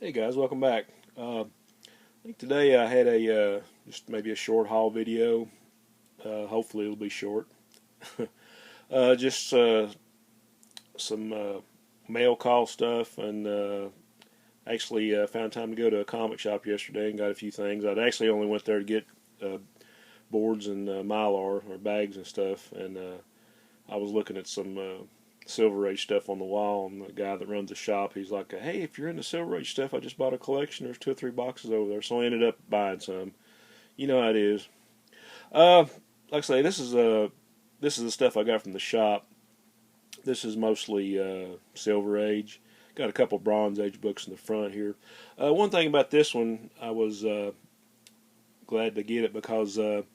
Hey guys, welcome back. I think today I had a just maybe a short haul video. Hopefully it'll be short. Just some mail call stuff, and actually found time to go to a comic shop yesterday and got a few things. I'd actually only went there to get boards and mylar or bags and stuff, and I was looking at some Silver Age stuff on the wall, and the guy that runs the shop, he's like, "Hey, if you're into Silver Age stuff, I just bought a collection. There's 2 or 3 boxes over there." So I ended up buying some. You know how it is. Uh, like I say, this is the stuff I got from the shop. This is mostly Silver Age. Got a couple Bronze Age books in the front here. One thing about this one, I was glad to get it because a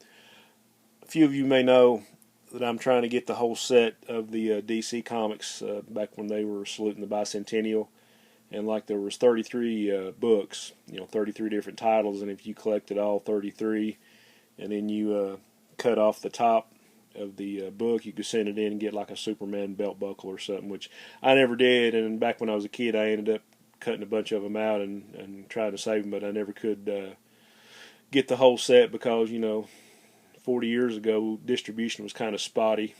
few of you may know that I'm trying to get the whole set of the DC comics back when they were saluting the bicentennial, and like there was 33 books, 33 different titles, and if you collected all 33, and then you cut off the top of the book, you could send it in and get like a Superman belt buckle or something, which I never did. And back when I was a kid, I ended up cutting a bunch of them out and trying to save them, but I never could get the whole set because 40 years ago, distribution was kind of spotty,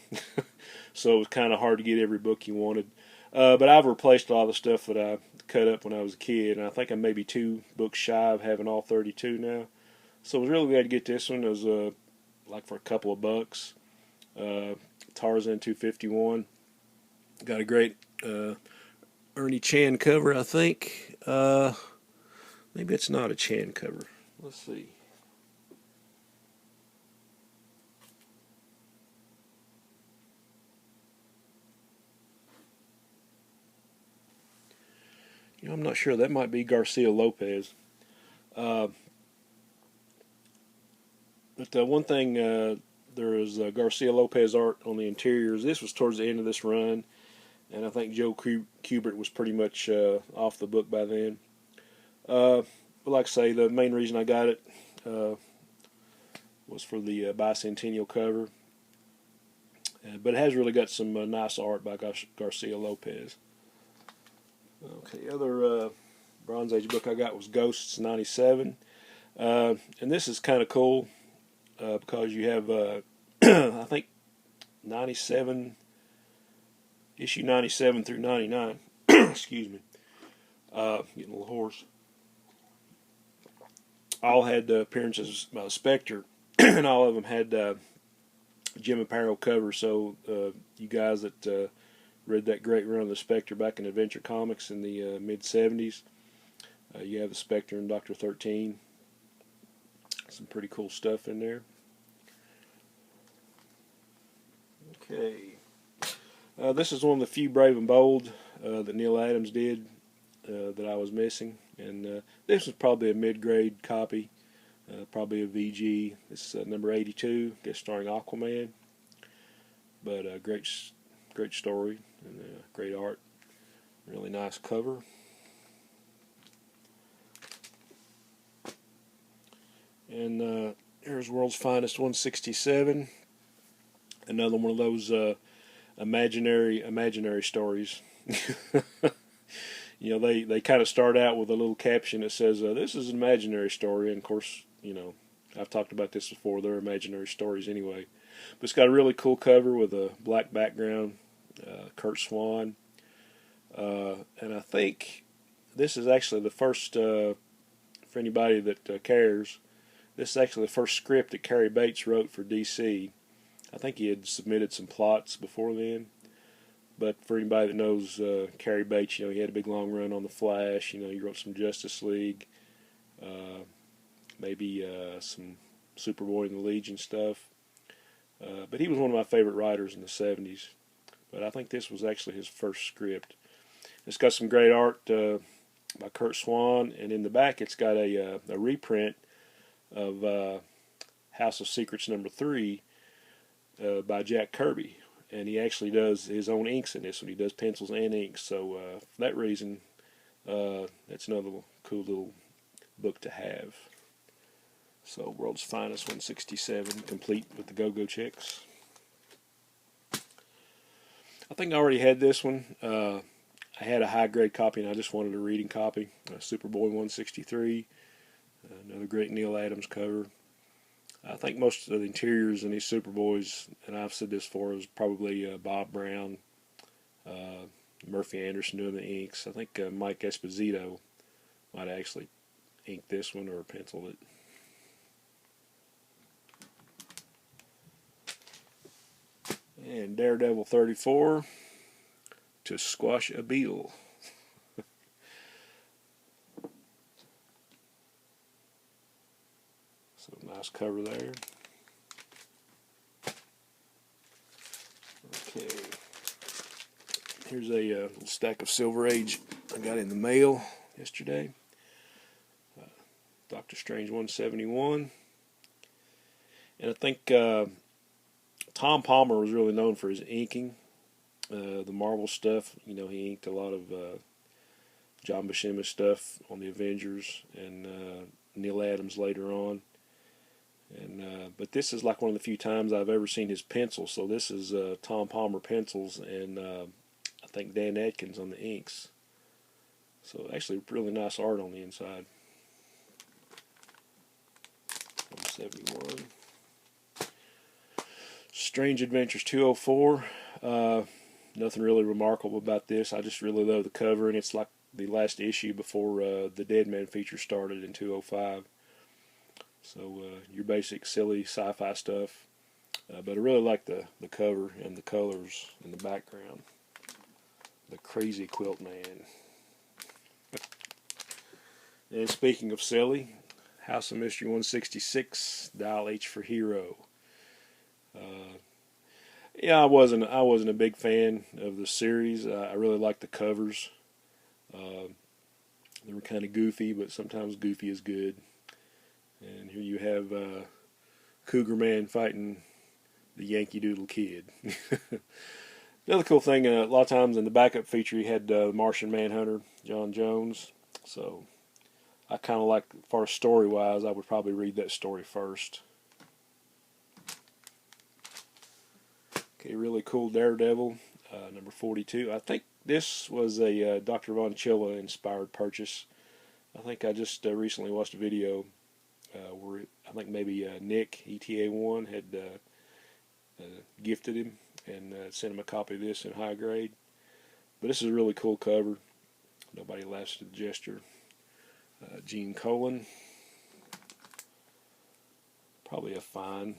so it was kind of hard to get every book you wanted. But I've replaced a lot of the stuff that I cut up when I was a kid, and I think I'm maybe 2 books shy of having all 32 now. So I was really glad to get this one. It was like for a couple of bucks. Tarzan 251. Got a great Ernie Chan cover, I think. Maybe it's not a Chan cover. Let's see. I'm not sure. That might be Garcia Lopez. Uh, but one thing, there is Garcia Lopez art on the interiors. This was towards the end of this run, and I think Joe Kubert was pretty much off the book by then. But like I say, the main reason I got it was for the bicentennial cover. But it has really got some nice art by Garcia Lopez. Okay, other Bronze Age book I got was Ghosts 97. And this is kind of cool because you have, I think, 97, issue 97 through 99. Excuse me. Getting a little hoarse. All had appearances by Spectre, and all of them had Jim Aparo covers. So you guys that read that great run of the Spectre back in Adventure Comics in the mid 70s, you have the Spectre and Dr. 13. Some pretty cool stuff in there. Okay. This is one of the few Brave and Bold that Neal Adams did that I was missing. And this was probably a mid-grade copy, probably a VG. It's number 82, guest starring Aquaman. But great story and great art. Really nice cover. And here's World's Finest 167. Another one of those imaginary stories. They kind of start out with a little caption that says, "This is an imaginary story." And of course, I've talked about this before. They're imaginary stories anyway. But it's got a really cool cover with a black background. Curt Swan. And I think this is actually the first, for anybody that cares, this is actually the first script that Cary Bates wrote for DC. I think he had submitted some plots before then. But for anybody that knows Cary Bates, he had a big long run on The Flash. He wrote some Justice League, maybe some Superboy and the Legion stuff. But he was one of my favorite writers in the 70s. But I think this was actually his first script. It's got some great art by Curt Swan, and in the back it's got a reprint of House of Secrets #3 by Jack Kirby. And he actually does his own inks in this one. He does pencils and inks. So for that reason, that's another cool little book to have. So World's Finest 167, complete with the Go-Go checks. I think I already had this one. I had a high grade copy and I just wanted a reading copy. Superboy 163, another great Neal Adams cover. I think most of the interiors in these Superboys, and I've said this before, is probably Bob Brown, Murphy Anderson doing the inks. I think Mike Esposito might actually ink this one or penciled it. And Daredevil 34, To Squash a Beetle. So nice cover there. Okay. Here's a little stack of Silver Age I got in the mail yesterday. Doctor Strange 171. And I think Tom Palmer was really known for his inking. The Marvel stuff, you know, he inked a lot of John Buscema stuff on the Avengers and Neal Adams later on. And but this is like one of the few times I've ever seen his pencil. So this is Tom Palmer pencils and I think Dan Atkins on the inks. So actually really nice art on the inside. 171. Strange Adventures 204. Nothing really remarkable about this. I just really love the cover, and it's like the last issue before the Deadman feature started in 205. So your basic silly sci-fi stuff. But I really like the cover and the colors in the background. The Crazy Quilt Man. And speaking of silly, House of Mystery 166, Dial H for Hero. Yeah, I wasn't a big fan of the series. I really liked the covers. They were kind of goofy, but sometimes goofy is good. And here you have Cougar Man fighting the Yankee Doodle Kid. Another cool thing, a lot of times in the backup feature, you had Martian Manhunter, John Jones. So I kind of like, as far as story-wise, I would probably read that story first. Okay, really cool Daredevil, number 42. I think this was a Dr. Von Chilla inspired purchase. I think I just recently watched a video where I think maybe Nick, ETA1, had gifted him and sent him a copy of this in high grade. But this is a really cool cover. Nobody Laughs at the Gesture. Gene Colan. Probably a fine.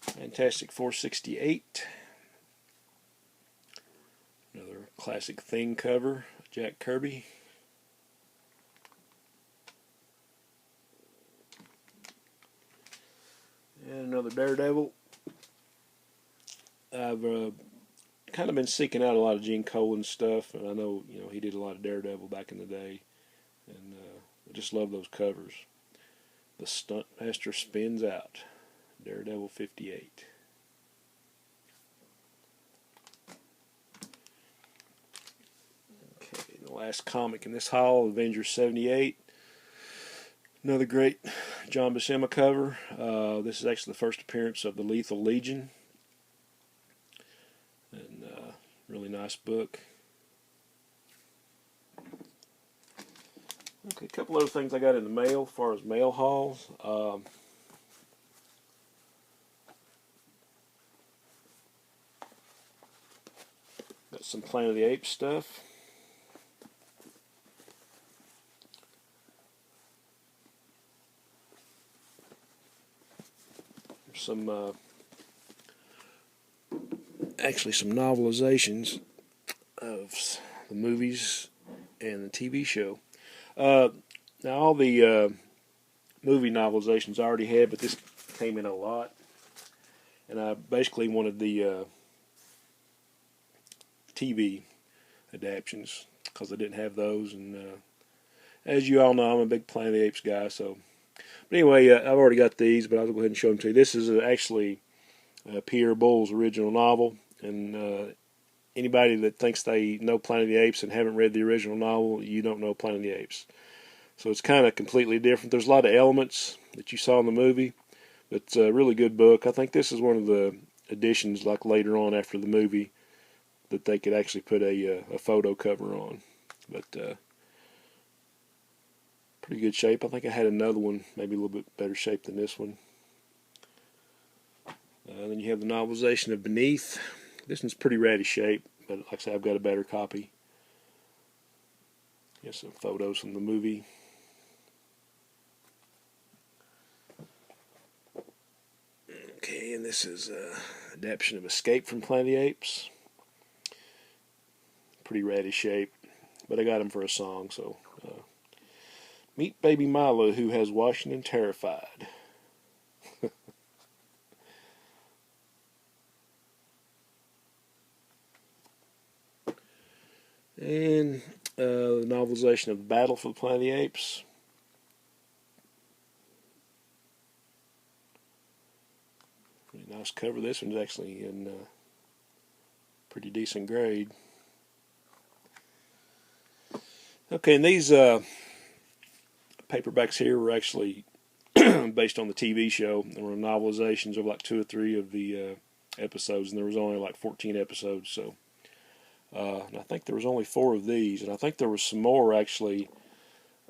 Fantastic 468. Another classic Thing cover, Jack Kirby. And another Daredevil. I've kind of been seeking out a lot of Gene Colan stuff, and I know, you know, he did a lot of Daredevil back in the day, and I just love those covers. The Stunt Master Spins Out, Daredevil 58. Okay, the last comic in this haul, Avengers 78. Another great John Buscema cover. This is actually the first appearance of the Lethal Legion. And really nice book. Okay, a couple other things I got in the mail as far as mail hauls. Got some Planet of the Apes stuff. There's some actually some novelizations of the movies and the TV show. Now all the movie novelizations I already had, but this came in a lot, and I basically wanted the TV adaptions because I didn't have those. And as you all know, I'm a big Planet of the Apes guy. So, but anyway, I've already got these, but I'll go ahead and show them to you. This is actually Pierre Boulle's original novel, and anybody that thinks they know Planet of the Apes and haven't read the original novel, you don't know Planet of the Apes. So it's kind of completely different. There's a lot of elements that you saw in the movie, but it's a really good book. I think this is one of the editions, like later on after the movie, that they could actually put a photo cover on. But pretty good shape. I think I had another one, maybe a little bit better shape than this one. Then you have the novelization of Beneath. This one's pretty ratty shape, but like I said, I've got a better copy. Here's some photos from the movie. Okay, and this is an adaptation of Escape from Planet of the Apes. Pretty ratty shape, but I got him for a song, so meet baby Milo, who has Washington terrified. And the novelization of Battle for the Planet of the Apes. Pretty nice cover. This one's actually in pretty decent grade. Okay, and these paperbacks here were actually based on the TV show. There were novelizations of like 2 or 3 of the episodes, and there was only like 14 episodes, so and I think there was only 4 of these, and I think there was some more actually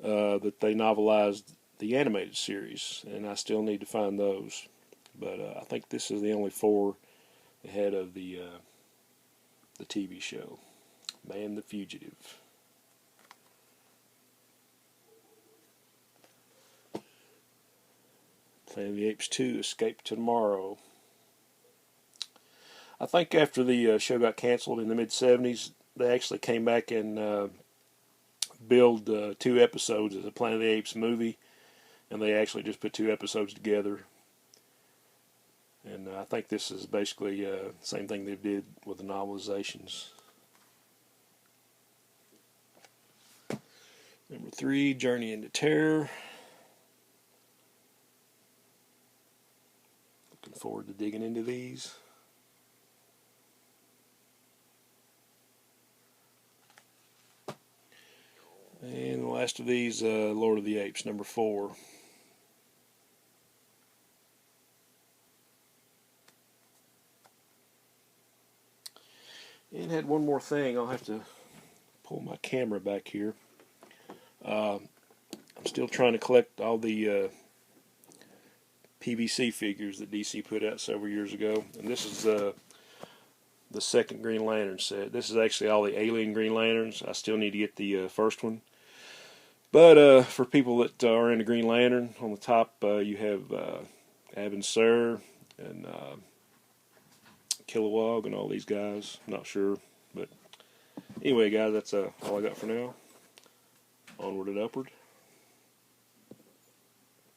that they novelized the animated series, and I still need to find those. But I think this is the only 4 ahead of the TV show, Man the Fugitive. Planet of the Apes 2, Escape to Tomorrow. I think after the show got canceled in the mid-70s, they actually came back and build 2 episodes as a Planet of the Apes movie, and they actually just put 2 episodes together. And I think this is basically the same thing they did with the novelizations. Number 3, Journey into Terror. Looking forward to digging into these. And the last of these, Lord of the Apes, number 4. And had one more thing. I'll have to pull my camera back here. I'm still trying to collect all the PVC figures that DC put out several years ago. And this is the second Green Lantern set. This is actually all the Alien Green Lanterns. I still need to get the first one. But for people that are into Green Lantern, on the top you have Abin Sur and Kilowog and all these guys. Not sure, but anyway, guys, that's all I got for now. Onward and upward.